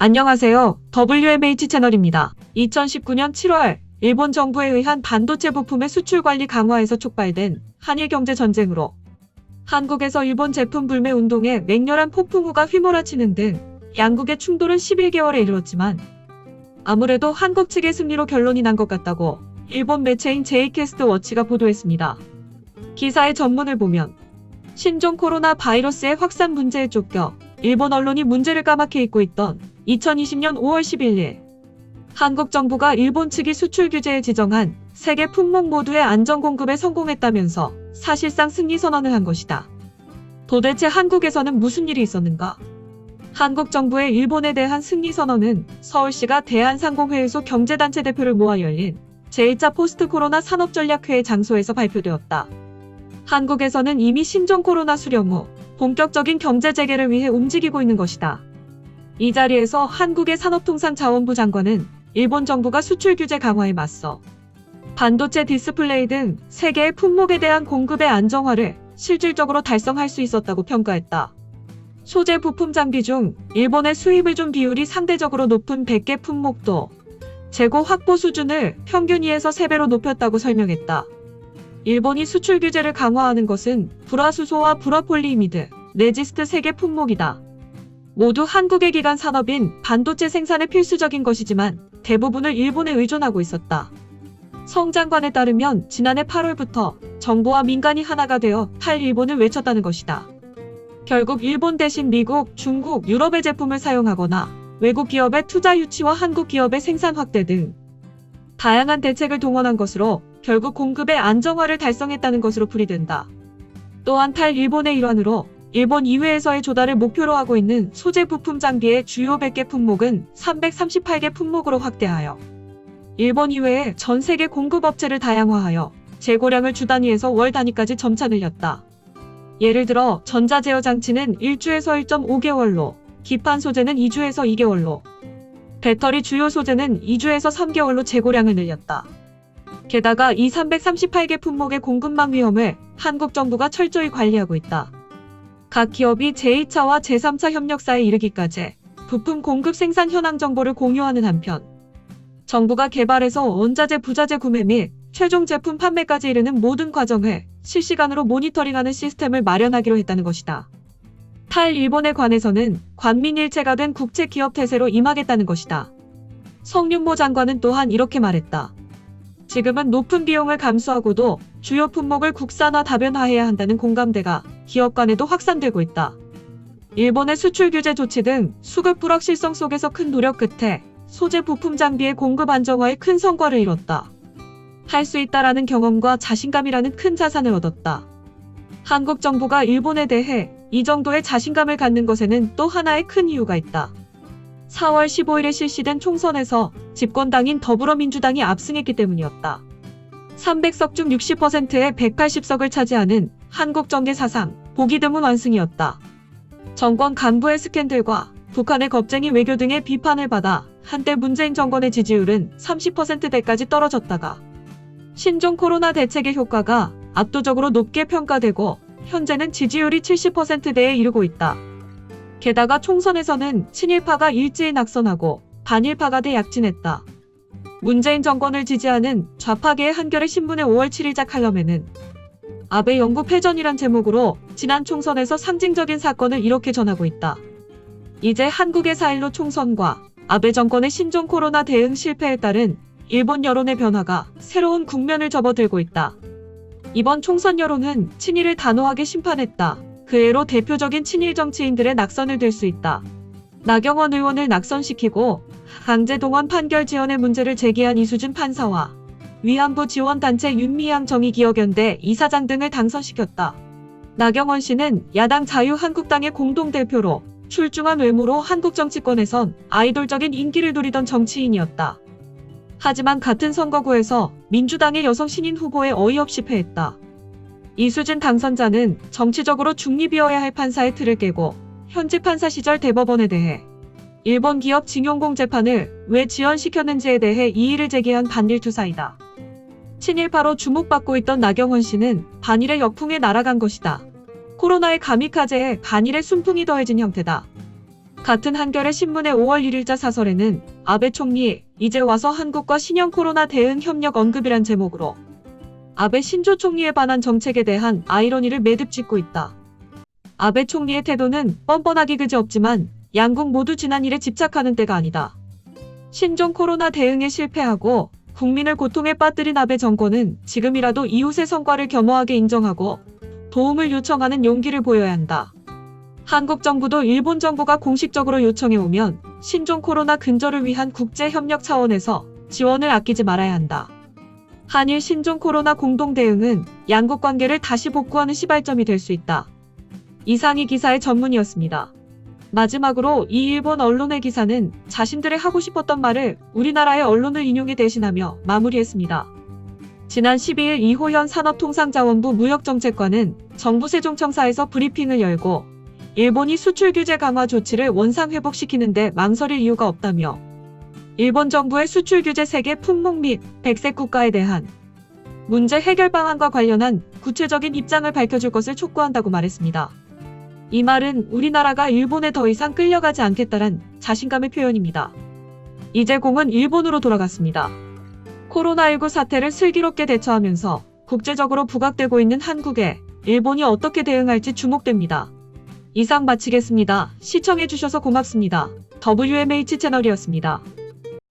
안녕하세요. WMH 채널입니다. 2019년 7월 일본 정부에 의한 반도체 부품의 수출 관리 강화에서 촉발된 한일 경제 전쟁으로 한국에서 일본 제품 불매 운동에 맹렬한 폭풍우가 휘몰아치는 등 양국의 충돌은 11개월에 이르렀지만 아무래도 한국 측의 승리로 결론이 난 것 같다고 일본 매체인 J캐스트 워치가 보도했습니다. 기사의 전문을 보면 신종 코로나 바이러스의 확산 문제에 쫓겨 일본 언론이 문제를 까맣게 잊고 있던 2020년 5월 11일 한국 정부가 일본 측이 수출 규제에 지정한 세계 품목 모두의 안전 공급에 성공했다면서 사실상 승리 선언을 한 것이다. 도대체 한국에서는 무슨 일이 있었는가? 한국 정부의 일본에 대한 승리 선언은 서울시가 대한상공회의소 경제단체 대표를 모아 열린 제1차 포스트 코로나 산업전략회의 장소에서 발표되었다. 한국에서는 이미 신종 코로나 수렴 후 본격적인 경제 재개를 위해 움직이고 있는 것이다. 이 자리에서 한국의 산업통상자원부 장관은 일본 정부가 수출 규제 강화에 맞서 반도체 디스플레이 등 세계의 품목에 대한 공급의 안정화를 실질적으로 달성할 수 있었다고 평가했다. 소재 부품 장비 중 일본의 수입을 준 비율이 상대적으로 높은 100개 품목도 재고 확보 수준을 평균 2에서 3배로 높였다고 설명했다. 일본이 수출 규제를 강화하는 것은 불화수소와 불화폴리이미드, 레지스트 3개 품목이다. 모두 한국의 기간 산업인 반도체 생산에 필수적인 것이지만 대부분을 일본에 의존하고 있었다. 성 장관에 따르면 지난해 8월부터 정부와 민간이 하나가 되어 탈일본을 외쳤다는 것이다. 결국 일본 대신 미국, 중국, 유럽의 제품을 사용하거나 외국 기업의 투자 유치와 한국 기업의 생산 확대 등 다양한 대책을 동원한 것으로 결국 공급의 안정화를 달성했다는 것으로 풀이된다. 또한 탈일본의 일환으로 일본 이외에서의 조달을 목표로 하고 있는 소재 부품 장비의 주요 100개 품목은 338개 품목으로 확대하여 일본 이외에 전 세계 공급업체를 다양화하여 재고량을 주 단위에서 월 단위까지 점차 늘렸다. 예를 들어 전자제어 장치는 1주에서 1.5개월로, 기판 소재는 2주에서 2개월로, 배터리 주요 소재는 2주에서 3개월로 재고량을 늘렸다. 게다가 이 338개 품목의 공급망 위험을 한국 정부가 철저히 관리하고 있다. 각 기업이 제2차와 제3차 협력사에 이르기까지 부품 공급 생산 현황 정보를 공유하는 한편 정부가 개발해서 원자재 부자재 구매 및 최종 제품 판매까지 이르는 모든 과정을 실시간으로 모니터링하는 시스템을 마련하기로 했다는 것이다. 탈일본에 관해서는 관민일체가 된 국제기업 태세로 임하겠다는 것이다. 성윤모 장관은 또한 이렇게 말했다. 지금은 높은 비용을 감수하고도 주요 품목을 국산화 다변화해야 한다는 공감대가 기업 간에도 확산되고 있다. 일본의 수출 규제 조치 등 수급 불확실성 속에서 큰 노력 끝에 소재 부품 장비의 공급 안정화에 큰 성과를 이뤘다. 할 수 있다라는 경험과 자신감이라는 큰 자산을 얻었다. 한국 정부가 일본에 대해 이 정도의 자신감을 갖는 것에는 또 하나의 큰 이유가 있다. 4월 15일에 실시된 총선에서 집권당인 더불어민주당이 압승했기 때문이었다. 300석 중 60%의 180석을 차지하는 한국 정계 사상 보기 드문 완승이었다. 정권 간부의 스캔들과 북한의 겁쟁이 외교 등의 비판을 받아 한때 문재인 정권의 지지율은 30%대까지 떨어졌다가 신종 코로나 대책의 효과가 압도적으로 높게 평가되고 현재는 지지율이 70%대에 이르고 있다. 게다가 총선에서는 친일파가 일제히 낙선하고 반일파가 대약진했다. 문재인 정권을 지지하는 좌파계의 한겨레 신문의 5월 7일자 칼럼에는 아베 영구 패전이란 제목으로 지난 총선에서 상징적인 사건을 이렇게 전하고 있다. 이제 한국의 4.16 총선과 아베 정권의 신종 코로나 대응 실패에 따른 일본 여론의 변화가 새로운 국면을 접어들고 있다. 이번 총선 여론은 친일을 단호하게 심판했다. 그 해로 대표적인 친일 정치인들의 낙선을 들 수 있다. 나경원 의원을 낙선시키고 강제동원 판결 지연의 문제를 제기한 이수진 판사와 위안부 지원단체 윤미향 정의기억연대 이사장 등을 당선시켰다. 나경원 씨는 야당 자유한국당의 공동대표로 출중한 외모로 한국 정치권에선 아이돌적인 인기를 누리던 정치인이었다. 하지만 같은 선거구에서 민주당의 여성 신인 후보에 어이없이 패했다. 이수진 당선자는 정치적으로 중립이어야 할 판사의 틀을 깨고 현직 판사 시절 대법원에 대해 일본 기업 징용공 재판을 왜 지연시켰는지에 대해 이의를 제기한 반일 투사이다. 친일파로 주목받고 있던 나경원 씨는 반일의 역풍에 날아간 것이다. 코로나의 가미카제에 반일의 순풍이 더해진 형태다. 같은 한겨레 신문의 5월 1일자 사설에는 아베 총리, 이제 와서 한국과 신형 코로나 대응 협력 언급이란 제목으로 아베 신조 총리에 관한 정책에 대한 아이러니를 매듭 짓고 있다. 아베 총리의 태도는 뻔뻔하기 그지없지만 양국 모두 지난 일에 집착하는 때가 아니다. 신종 코로나 대응에 실패하고 국민을 고통에 빠뜨린 아베 정권은 지금이라도 이웃의 성과를 겸허하게 인정하고 도움을 요청하는 용기를 보여야 한다. 한국 정부도 일본 정부가 공식적으로 요청해 오면 신종 코로나 근절을 위한 국제 협력 차원에서 지원을 아끼지 말아야 한다. 한일 신종 코로나 공동 대응은 양국 관계를 다시 복구하는 시발점이 될 수 있다. 이상 이 기사의 전문이었습니다. 마지막으로 이 일본 언론의 기사는 자신들의 하고 싶었던 말을 우리나라의 언론을 인용해 대신하며 마무리했습니다. 지난 12일 이호현 산업통상자원부 무역정책관은 정부 세종청사에서 브리핑을 열고 일본이 수출 규제 강화 조치를 원상 회복시키는데 망설일 이유가 없다며 일본 정부의 수출 규제 세계 품목 및 백색 국가에 대한 문제 해결 방안과 관련한 구체적인 입장을 밝혀줄 것을 촉구한다고 말했습니다. 이 말은 우리나라가 일본에 더 이상 끌려가지 않겠다는 자신감의 표현입니다. 이제 공은 일본으로 돌아갔습니다. 코로나19 사태를 슬기롭게 대처하면서 국제적으로 부각되고 있는 한국에 일본이 어떻게 대응할지 주목됩니다. 이상 마치겠습니다. 시청해주셔서 고맙습니다. WMH 채널이었습니다.